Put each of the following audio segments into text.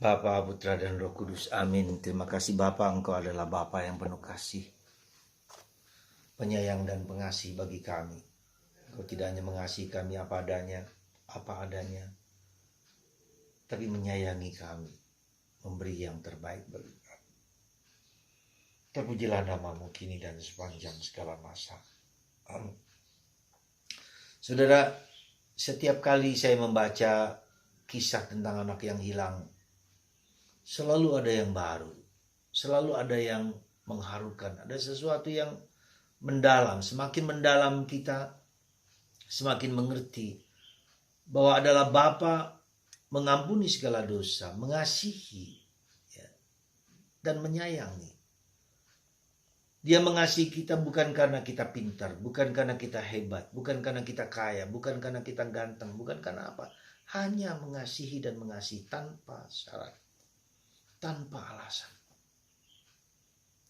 Bapa, Putra, dan Roh Kudus. Amin. Terima kasih Bapa, Engkau adalah Bapa yang penuh kasih, penyayang dan pengasih bagi kami. Engkau tidak hanya mengasihi kami apa adanya, tapi menyayangi kami, memberi yang terbaik bagi kami. Terpujilah namamu kini dan sepanjang segala masa. Amin. Saudara, setiap kali saya membaca kisah tentang anak yang hilang, selalu ada yang baru, selalu ada yang mengharukan, ada sesuatu yang mendalam. Semakin mendalam kita, semakin mengerti bahwa adalah Bapa mengampuni segala dosa, mengasihi ya, dan menyayangi. Dia mengasihi kita bukan karena kita pintar, bukan karena kita hebat, bukan karena kita kaya, bukan karena kita ganteng, bukan karena apa. Hanya mengasihi dan mengasihi tanpa syarat, tanpa alasan.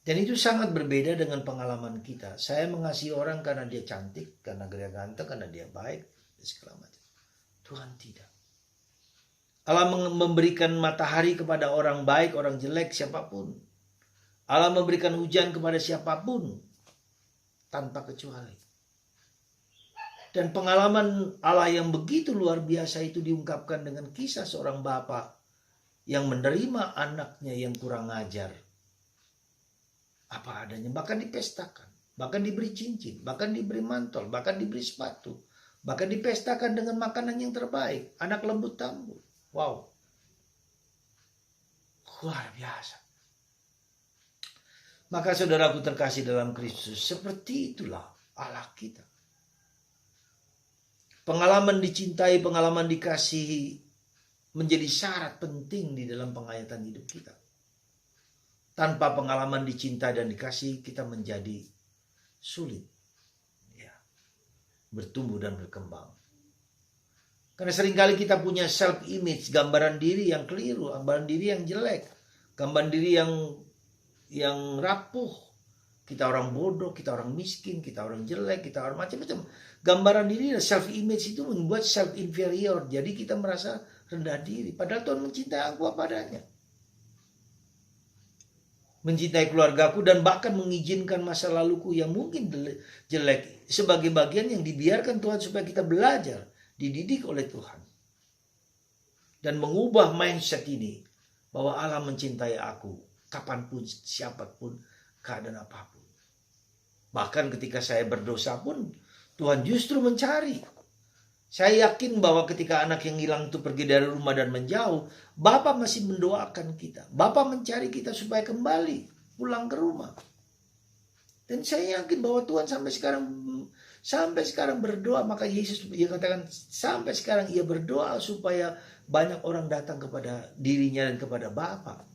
Dan itu sangat berbeda dengan pengalaman kita. Saya mengasihi orang karena dia cantik, karena dia ganteng, karena dia baik, dan segala macam. Tuhan tidak. Allah memberikan matahari kepada orang baik, orang jelek, siapapun. Allah memberikan hujan kepada siapapun tanpa kecuali. Dan pengalaman Allah yang begitu luar biasa itu diungkapkan dengan kisah seorang bapa yang menerima anaknya yang kurang ajar apa adanya, bahkan dipestakan, bahkan diberi cincin, bahkan diberi mantel, bahkan diberi sepatu, bahkan dipestakan dengan makanan yang terbaik, anak lembut tambun. Wow, luar biasa. Maka saudaraku terkasih dalam Kristus, seperti itulah Allah kita. Pengalaman dicintai, pengalaman dikasihi menjadi syarat penting di dalam penghayatan hidup kita. Tanpa pengalaman dicintai dan dikasihi, kita menjadi sulit ya, bertumbuh dan berkembang. Karena seringkali kita punya self image, gambaran diri yang keliru, gambaran diri yang jelek, gambaran diri yang rapuh. Kita orang bodoh, kita orang miskin, kita orang jelek, kita orang macam-macam. Gambaran diri, self image itu membuat self inferior. Jadi kita merasa rendah diri. Padahal Tuhan mencintai aku apa adanya. Mencintai keluargaku dan bahkan mengizinkan masa laluku yang mungkin jelek sebagai bagian yang dibiarkan Tuhan supaya kita belajar, dididik oleh Tuhan. Dan mengubah mindset ini bahwa Allah mencintai aku kapanpun, siapapun, keadaan apapun. Bahkan ketika saya berdosa pun Tuhan justru mencari. Saya yakin bahwa ketika anak yang hilang itu pergi dari rumah dan menjauh, Bapa masih mendoakan kita. Bapa mencari kita supaya kembali pulang ke rumah. Dan saya yakin bahwa Tuhan sampai sekarang berdoa. Maka Yesus dia katakan sampai sekarang ia berdoa supaya banyak orang datang kepada dirinya dan kepada Bapa.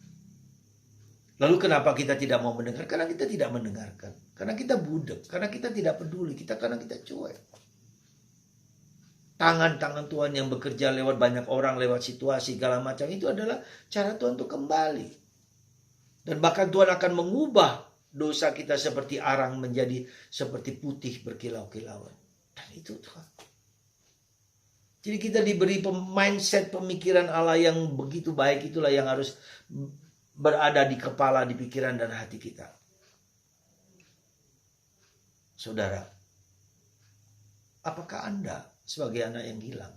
Lalu kenapa kita tidak mau mendengar? Karena kita tidak mendengarkan. Karena kita budak. Karena kita tidak peduli. Karena kita cuek. Tangan-tangan Tuhan yang bekerja lewat banyak orang, lewat situasi, segala macam. Itu adalah cara Tuhan untuk kembali. Dan bahkan Tuhan akan mengubah dosa kita seperti arang menjadi seperti putih berkilau-kilauan. Dan itu Tuhan. Jadi kita diberi mindset pemikiran Allah yang begitu baik, itulah yang harus berada di kepala, di pikiran dan hati kita. Saudara, apakah Anda sebagai anak yang hilang?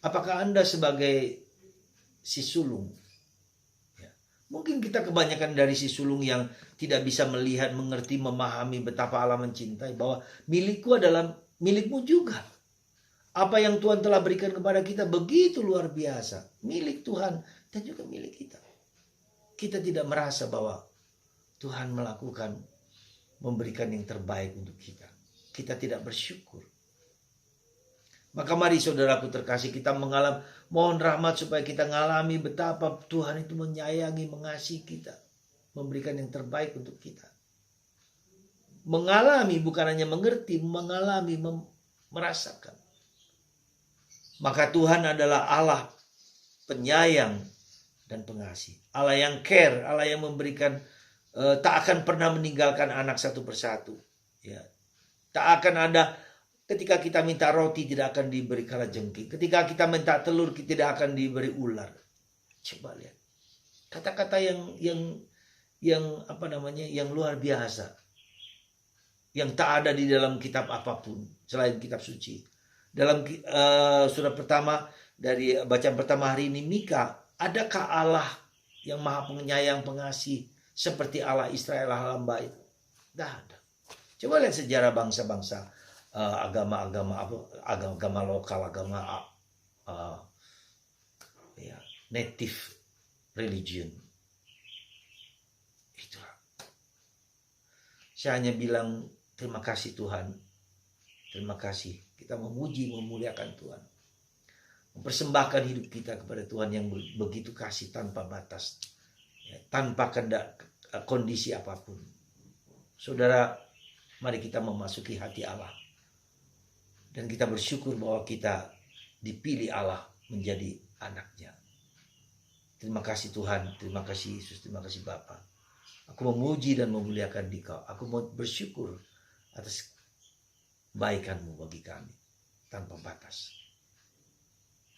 Apakah Anda sebagai si sulung? Ya. Mungkin kita kebanyakan dari si sulung yang tidak bisa melihat, mengerti, memahami betapa Allah mencintai. Bahwa milikku adalah milikmu juga. Apa yang Tuhan telah berikan kepada kita begitu luar biasa. Milik Tuhan dan juga milik kita. Kita tidak merasa bahwa Tuhan memberikan yang terbaik untuk kita. Kita tidak bersyukur. Maka mari saudaraku terkasih, kita mohon rahmat supaya kita mengalami betapa Tuhan itu menyayangi, mengasihi kita. Memberikan yang terbaik untuk kita. Mengalami, bukan hanya mengerti, mengalami, merasakan. Maka Tuhan adalah Allah penyayang dan pengasih. Allah yang care, Allah yang memberikan, tak akan pernah meninggalkan anak satu persatu. Ya. Tak akan ada, ketika kita minta roti tidak akan diberi kalajengking. Ketika kita minta telur tidak akan diberi ular. Coba lihat. Kata-kata yang apa namanya, yang luar biasa. Yang tak ada di dalam kitab apapun selain kitab suci. Dalam surat pertama dari bacaan pertama hari ini, Mika, adakah Allah yang maha penyayang pengasih seperti Allah Israel hamba itu? Tidak ada. Coba lihat sejarah bangsa-bangsa, agama lokal, ya, native religion. Itulah. Saya hanya bilang terima kasih Tuhan. Terima kasih. Kita memuji, memuliakan Tuhan. Mempersembahkan hidup kita kepada Tuhan yang begitu kasih tanpa batas. Ya, tanpa kondisi apapun. Saudara, mari kita memasuki hati Allah. Dan kita bersyukur bahwa kita dipilih Allah menjadi anaknya. Terima kasih Tuhan, terima kasih Yesus, terima kasih Bapa. Aku memuji dan memuliakan Dikau. Aku mau bersyukur atas kebaikan-Mu bagi kami tanpa batas.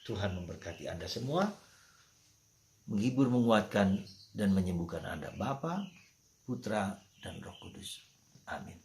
Tuhan memberkati Anda semua, menghibur, menguatkan, dan menyembuhkan Anda, Bapa, Putra, dan Roh Kudus. Amin.